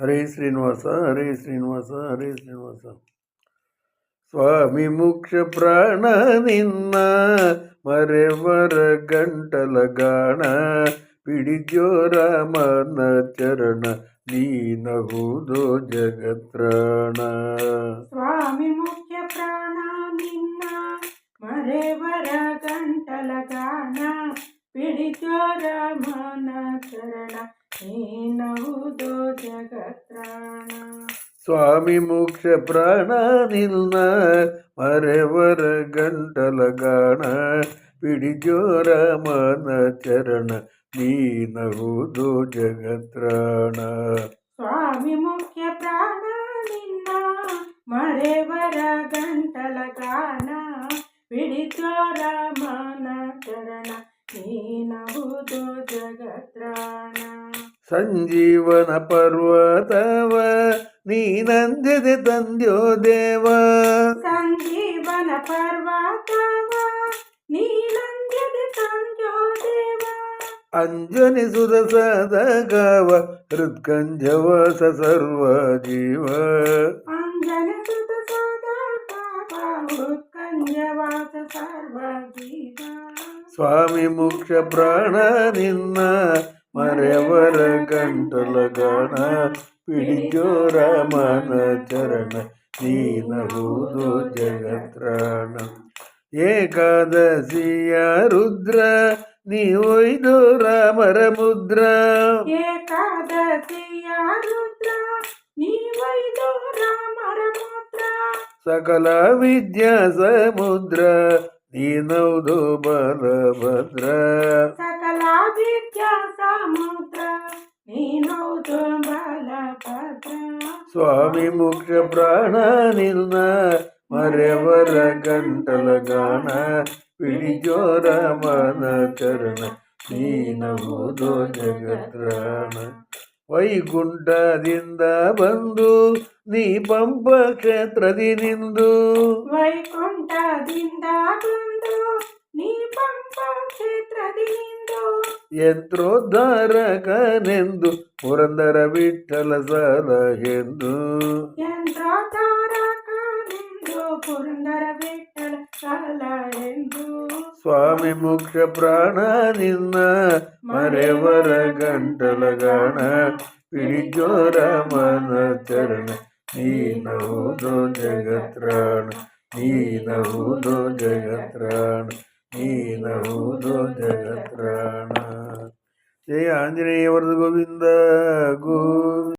ಹರೇ ಶ್ರೀನಿವಾಸ ಹರೇ ಶ್ರೀನಿವಾಸ ಹರೇ ಶ್ರೀನಿವಾಸ. ಸ್ವಾಮಿ ಮುಖ್ಯ ಪ್ರಾಣ ನಿನ್ನ ಮರೆವರ ಗಂಟಲ ಗಾಣ, ಪಿಡಿದ್ಯೋ ರಾಮನ ಚರಣ ನೀನಹುದೋ ಜಗತ್ರಾಣ. ಸ್ವಾಮಿ ಮುಖ್ಯ ಪ್ರಾಣ ನಿನ್ನ ಮರೆವರ ಗಂಟಲ ಗಾಣ, ಪಿಡಿದ್ಯೋ ರಾಮನ ಚರಣ ನೀನಹುದೋ ಜಗತ್ರಾಣ. ಸ್ವಾಮಿ ಮುಖ್ಯ ಪ್ರಾಣ ನಿನ್ನ ಮರೆವರ ಗಂಟಲ ಗಾಣ, ಪಿಡಿದ್ಯೋ ರಾಮನ ಚರಣ ನೀನಹುದೋ ಜಗತ್ರಾಣ. ಸ್ವಾಮಿ ಮುಖ್ಯ ಪ್ರಾಣ ನಿನ್ನ ಮರೆವರ ಗಂಟಲ ಗಾನ, ಪಿಡಿದ್ಯೋ ರಾಮನ ಚರಣ ನೀನಹುದೋ ಜಗತ್ರಾಣ. ಸಂಜೀವನ ಪರ್ವತವ ನೀನಂದಿದೆ ತಂದ್ಯೋ ದೇವ, ಸಂಜೀವನ ಪರ್ವತವ ನೀನಂದಿದೆ ತಂದ್ಯೋ ದೇವ. ಅಂಜನಿ ಸುಧ ಸದಗವ ಹೃತ್ಕಂಜವಾಸ ಸರ್ವ ಜೀವ, ಅಂಜನಿ ಸುತ ಸದಗವ ಹೃತ್ಕಂಜವಾಸ ಸರ್ವ ಜೀವ. ಸ್ವಾಮಿ ಮುಖ್ಯ ಪ್ರಾಣ ನಿನ್ನ ಮರೆವರ ಗಂಟಲ ಗಾಣ, ಪಿಡಿದ್ಯೋ ರಾಮನ ಚರಣ ನೀನಹುದೋ ಜಗತ್ರಾಣ. ಏಕಾದಶಿಯ ರುದ್ರ ನೀವೊಯ್ದು ರಾಮರ ಮುದ್ರ, ಏಕಾದಶಿಯ ರುದ್ರ ನೀವೈದು ರಾಮರ ಮುದ್ರ. ಸಕಲ ವಿದ್ಯಾ ಸಮುದ್ರ ನೀನೌದು ಬಲಭದ್ರ, ಸಕಲ ವಿದ್ಯಾ ಸಮುದ್ರ ನೀನೌದು ಬಲಭದ್ರ. ಸ್ವಾಮಿ ಮುಖ್ಯ ಪ್ರಾಣ ನಿನ್ನ ಮರೆವರ ಗಂಟಲ ಗಾಣ, ಪಿಡಿದ್ಯೋ ರಾಮನ ಚರಣ ನೀನಹುದೋ ಜಗತ್ರಾಣ. ವೈಕುಂಠದಿಂದ ಬಂದು ನೀ ಪಂಪ ಕ್ಷೇತ್ರದಿ ನಿಂದು, ವೈಕುಂಠದಿಂದ ಬಂದು ನೀ ಪಂಪ ಕ್ಷೇತ್ರದಿ ನಿಂದು. ಯಂತ್ರೋದ್ಧಾರಕನೆಂದು ಪುರಂದರ ವಿಠಲ ಸಲಹೆಂದು, ಯಂತ್ರೋದ್ಧಾರಕನೆಂದು ಪುರಂದರ ವಿಠಲ ಸಲಹೆಂದು. ಸ್ವಾಮಿ ಮುಖ್ಯ ಪ್ರಾಣ ನಿನ್ನ ಮರೆವರ ಗಂಟಲ ಗಾಣ, ಪಿಡಿದ್ಯೋ ರಾಮನ ಚರಣ ನೀನಹುದೋ ಜಗತ್ರಾಣ ನೀನಹುದೋ ಜಗತ್ರಾಣ ನೀನಹುದೋ ಜಗತ್ರಾಣ. ಜಯ ಆಂಜನೇಯ ವರದ ಗೋವಿಂದ ಗೋ.